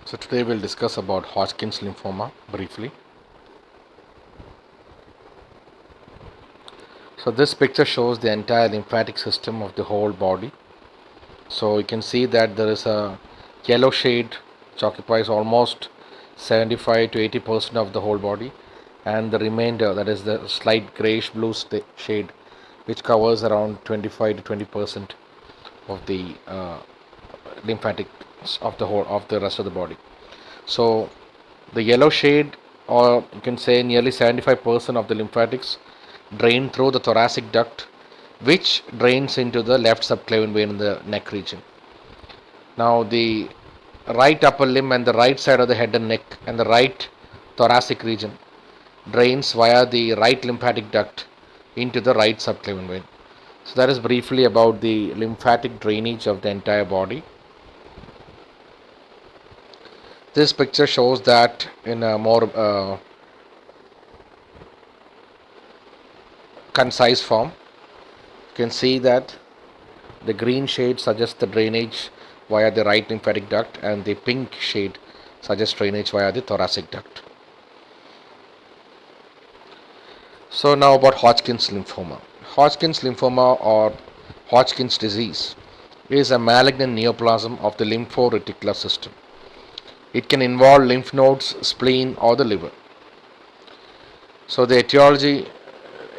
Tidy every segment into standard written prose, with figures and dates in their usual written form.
So today we'll discuss about Hodgkin's lymphoma briefly. So this picture shows the entire lymphatic system of the whole body. So you can see that there is a yellow shade which occupies almost 75 to 80% of the whole body, and the remainder, that is the slight grayish blue shade, which covers around 25 to 20% of the lymphatics of the rest of the body. So the yellow shade, or you can say nearly 75% of the lymphatics, drain through the thoracic duct, which drains into the left subclavian vein in the neck region. Now, the right upper limb and the right side of the head and neck and the right thoracic region drains via the right lymphatic duct into the right subclavian vein. So, that is briefly about the lymphatic drainage of the entire body. This picture shows that in a more concise form. You can see that the green shade suggests the drainage via the right lymphatic duct, and the pink shade suggests drainage via the thoracic duct. So now about Hodgkin's lymphoma. Hodgkin's lymphoma, or Hodgkin's disease, is a malignant neoplasm of the lymphoreticular system. It can involve lymph nodes, spleen, or the liver. So the etiology,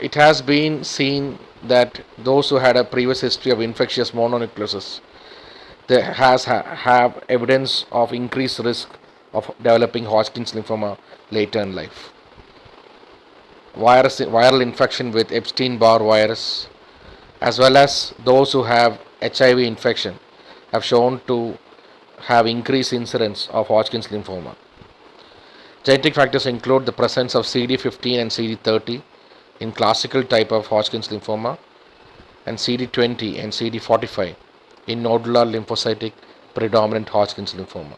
it has been seen that those who had a previous history of infectious mononucleosis, they have evidence of increased risk of developing Hodgkin's lymphoma later in life. Viral infection with Epstein-Barr virus, as well as those who have HIV infection, have shown to have increased incidence of Hodgkin's lymphoma. Genetic factors include the presence of CD15 and CD30 in classical type of Hodgkin's lymphoma, and CD20 and CD45 in nodular lymphocytic predominant Hodgkin's lymphoma.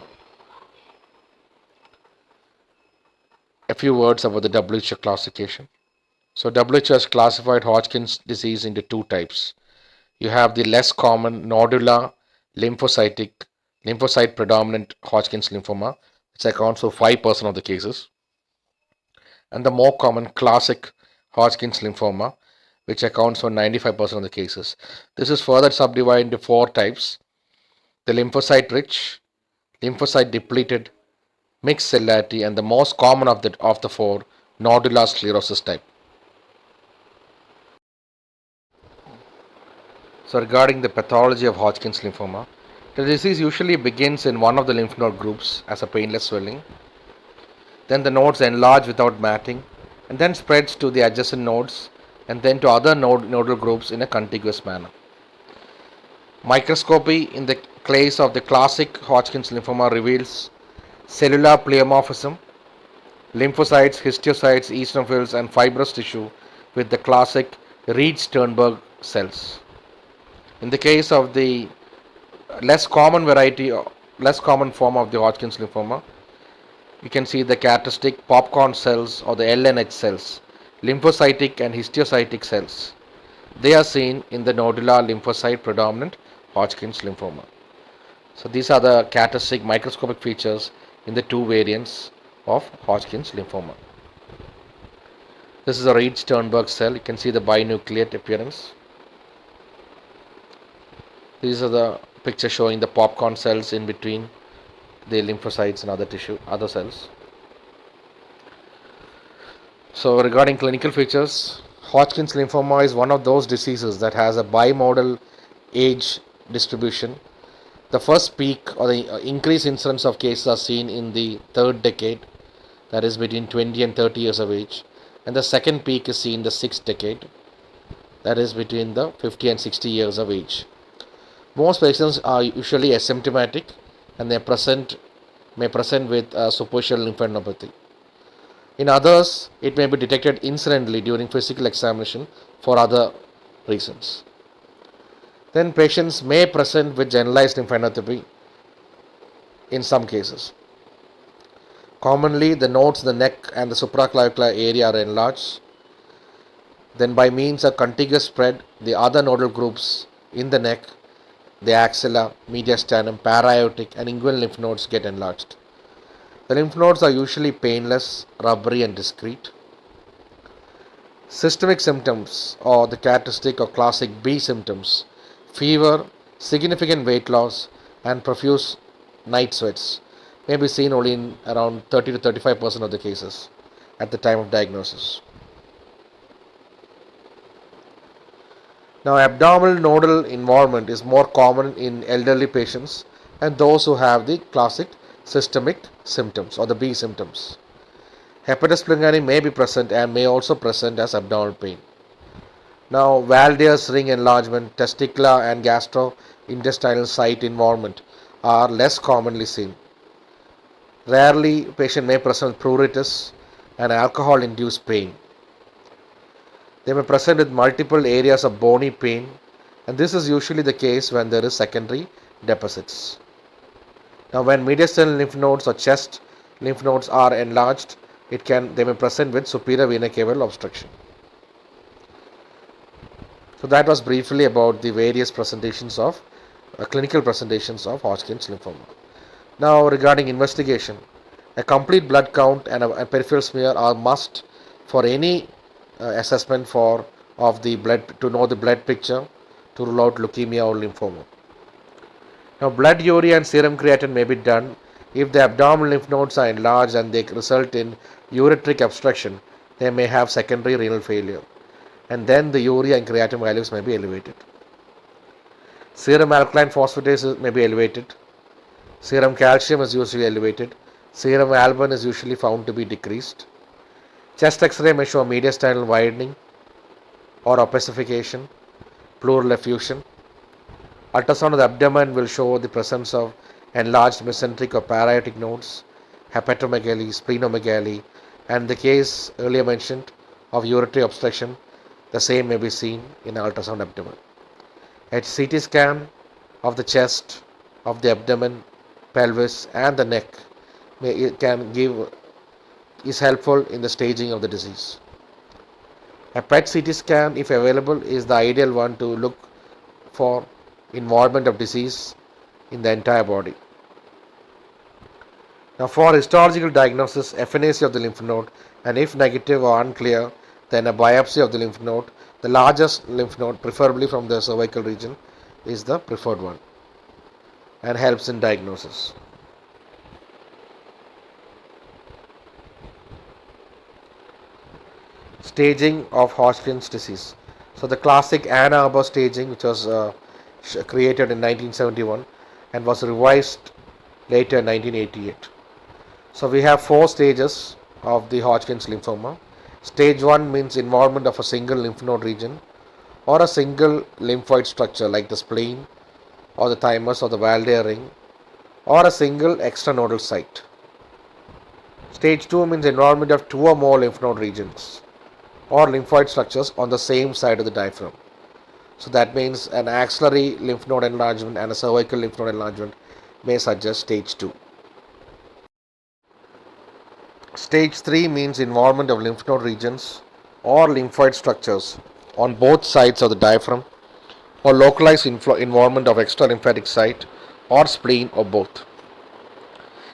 A few words about the WHO classification. So WHO has classified Hodgkin's disease into two types. You have the less common nodular lymphocyte predominant Hodgkin's lymphoma, which accounts for 5% of the cases, and the more common classic Hodgkin's lymphoma, which accounts for 95% of the cases. This is further subdivided into four types: the lymphocyte rich, lymphocyte depleted, mixed cellularity, and the most common of the four, nodular sclerosis type. So regarding the pathology of Hodgkin's lymphoma, the disease usually begins in one of the lymph node groups as a painless swelling. Then the nodes enlarge without matting, and then spreads to the adjacent nodes, and then to other nodal groups in a contiguous manner. Microscopy in the case of the classic Hodgkin's lymphoma reveals cellular pleomorphism, lymphocytes, histiocytes, eosinophils, and fibrous tissue with the classic Reed-Sternberg cells. In the case of the less common form of the Hodgkin's lymphoma, you can see the characteristic popcorn cells or the LNH cells, lymphocytic and histiocytic cells. They are seen in the nodular lymphocyte predominant Hodgkin's lymphoma. So these are the characteristic microscopic features in the two variants of Hodgkin's lymphoma. This is a Reed-Sternberg cell. You can see the binucleate appearance. These are the pictures showing the popcorn cells in between the lymphocytes and other cells. So regarding clinical features, Hodgkin's lymphoma is one of those diseases that has a bimodal age distribution. The first peak or the increased incidence of cases are seen in the third decade, that is between 20 and 30 years of age, and the second peak is seen in the sixth decade, that is between the 50 and 60 years of age. Most patients are usually asymptomatic, and they may present with superficial lymphadenopathy. In others, it may be detected incidentally during physical examination for other reasons. Then patients may present with generalized lymphadenopathy in some cases. Commonly, the nodes in the neck and the supraclavicular area are enlarged. Then by means of contiguous spread, the other nodal groups in the neck, the axilla, mediastinum, para-aortic, and inguinal lymph nodes get enlarged. The lymph nodes are usually painless, rubbery, and discrete. Systemic symptoms or the characteristic or classic B symptoms: fever, significant weight loss, and profuse night sweats may be seen only in around 30 to 35% of the cases at the time of diagnosis. Now, abdominal nodal involvement is more common in elderly patients and those who have the classic systemic symptoms or the B symptoms. Hepatosplengani may be present and may also present as abdominal pain. Now, Valder's ring enlargement, testicular and gastrointestinal site involvement are less commonly seen. Rarely, patient may present with pruritus and alcohol-induced pain. They may present with multiple areas of bony pain, and this is usually the case when there is secondary deposits. Now, when mediastinal lymph nodes or chest lymph nodes are enlarged, they may present with superior vena cava obstruction. So that was briefly about the various presentations of clinical presentations of Hodgkin's lymphoma. Now, regarding investigation, a complete blood count and a peripheral smear are must for any assessment of the blood, to know the blood picture to rule out leukemia or lymphoma. Now, blood urea and serum creatinine may be done if the abdominal lymph nodes are enlarged and they result in ureteric obstruction. They may have secondary renal failure, and then the urea and creatinine values may be elevated. Serum alkaline phosphatase may be elevated. Serum calcium is usually elevated. Serum albumin is usually found to be decreased. Chest X-ray may show mediastinal widening or opacification, pleural effusion. Ultrasound of the abdomen will show the presence of enlarged mesenteric or paratic nodes, hepatomegaly, splenomegaly, and the case earlier mentioned of ureteric obstruction, the same may be seen in ultrasound abdomen. A CT scan of the chest, of the abdomen, pelvis, and the neck is helpful in the staging of the disease. A PET CT scan, if available, is the ideal one to look for involvement of disease in the entire body. Now, for histological diagnosis, FNAC of the lymph node, and if negative or unclear, then a biopsy of the lymph node. The largest lymph node, preferably from the cervical region, is the preferred one and helps in diagnosis. Staging of Hodgkin's disease. So the classic Ann Arbor staging, which was created in 1971 and was revised later in 1988. So we have 4 stages of the Hodgkin's lymphoma. Stage 1 means involvement of a single lymph node region or a single lymphoid structure like the spleen or the thymus or the Valder ring, or a single extranodal site. Stage 2 means involvement of 2 or more lymph node regions or lymphoid structures on the same side of the diaphragm. So that means an axillary lymph node enlargement and a cervical lymph node enlargement may suggest stage 2. Stage 3 means involvement of lymph node regions or lymphoid structures on both sides of the diaphragm, or localized involvement of extra lymphatic site or spleen or both.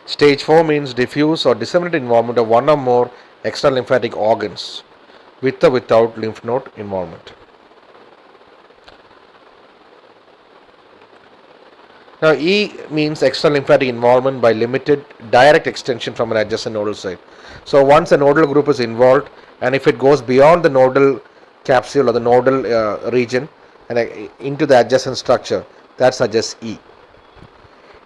Stage 4 means diffuse or disseminated involvement of 1 or more extra lymphatic organs with or without lymph node involvement. Now, E means extra lymphatic involvement by limited direct extension from an adjacent nodal site. So once a nodal group is involved, and if it goes beyond the nodal capsule or the nodal region and into the adjacent structure, that suggests E.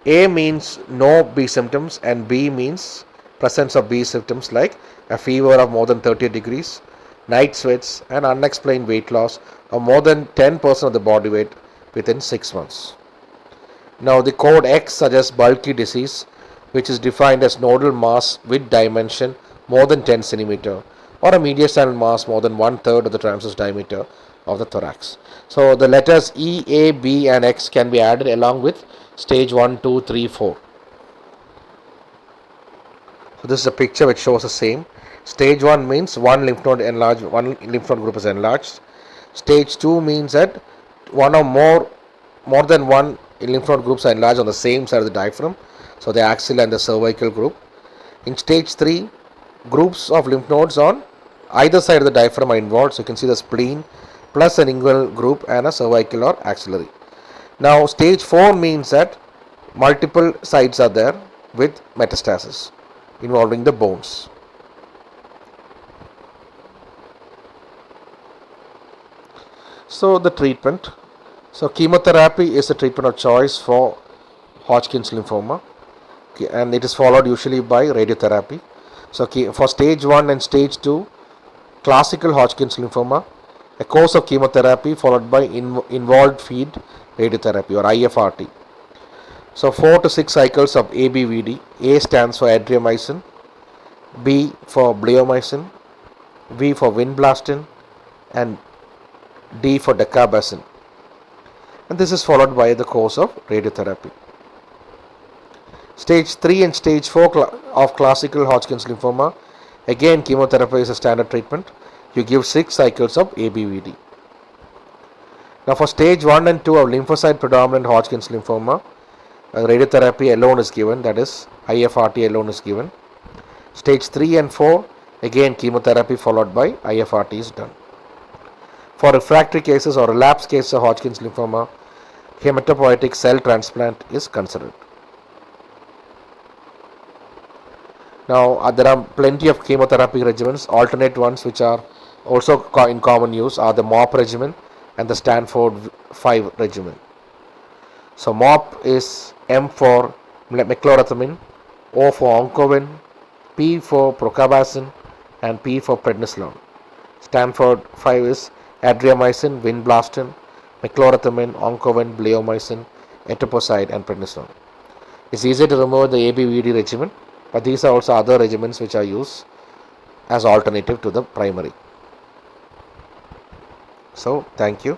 A means no B symptoms, and B means presence of B symptoms like a fever of more than 30 degrees, night sweats, and unexplained weight loss of more than 10% of the body weight within 6 months. Now, the code X suggests bulky disease, which is defined as nodal mass with dimension more than 10 cm or a mediastinal mass more than 1/3 of the transverse diameter of the thorax. So, the letters E, A, B, and X can be added along with stage 1, 2, 3, 4. So, this is a picture which shows the same. Stage 1 means one lymph node group is enlarged. Stage 2 means that one or more than one lymph node groups are enlarged on the same side of the diaphragm, so the axial and the cervical group. In stage 3, groups of lymph nodes on either side of the diaphragm are involved. So you can see the spleen plus an inguinal group and a cervical or axillary. Now stage 4 means that multiple sites are there with metastasis involving the bones. So the treatment. So chemotherapy is the treatment of choice for Hodgkin's lymphoma, and it is followed usually by radiotherapy. So for stage 1 and stage 2 classical Hodgkin's lymphoma, a course of chemotherapy followed by involved feed radiotherapy or IFRT. So 4 to 6 cycles of ABVD. A stands for adriamycin, B for bleomycin, V for vinblastine, and D for dacarbazine. And this is followed by the course of radiotherapy. Stage 3 and stage 4 of classical Hodgkin's lymphoma, again chemotherapy is a standard treatment. You give 6 cycles of ABVD. Now for stage 1 and 2 of lymphocyte predominant Hodgkin's lymphoma, radiotherapy alone is given, that is IFRT alone is given. Stage 3 and 4, again chemotherapy followed by IFRT is done. For refractory cases or relapse cases of Hodgkin's lymphoma, hematopoietic cell transplant is considered. Now there are plenty of chemotherapy regimens. Alternate ones which are also in common use are the MOP regimen and the Stanford 5 regimen. So MOP is M for meclorethamine, O for oncovin, P for procarbazine, and P for prednisolone. Stanford 5 is adriamycin, vinblastine, meclorethamine, oncovin, bleomycin, etoposide, and prednisolone. It's easy to remember the ABVD regimen, but these are also other regimens which are used as alternative to the primary. So thank you.